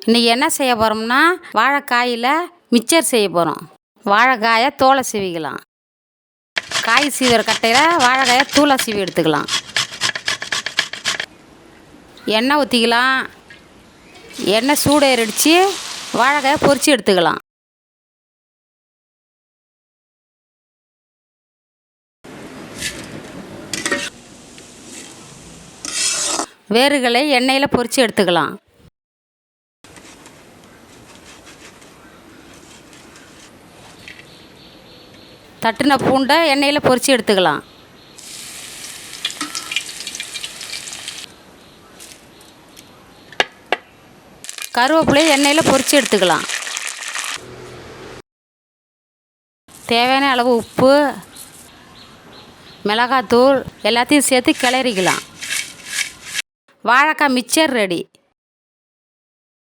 இன்றைக்கி என்ன செய்ய போகிறோம்னா வாழைக்காயில் மிக்சர் செய்ய போகிறோம். வாழைக்காயை தோலை சீவிக்கலாம். காய் சீவிற கட்டையில் வாழைக்காயை தூளை சீவி எடுத்துக்கலாம். எண்ணெய் ஊற்றிக்கலாம். எண்ணெய் சூடேறிடுச்சு. வாழைக்காயை பொரித்து எடுத்துக்கலாம். வேர்களை எண்ணெயில் பொரித்து எடுத்துக்கலாம். தட்டின பூண்டை எண்ணெயில் பொரித்து எடுத்துக்கலாம். கருவேப்பிலையை எண்ணெயில் பொரித்து எடுத்துக்கலாம். தேவையான அளவு உப்பு, மிளகாத்தூள் எல்லாத்தையும் சேர்த்து கிளறிக்கலாம். வாழைக்காய் மிக்சர் ரெடி.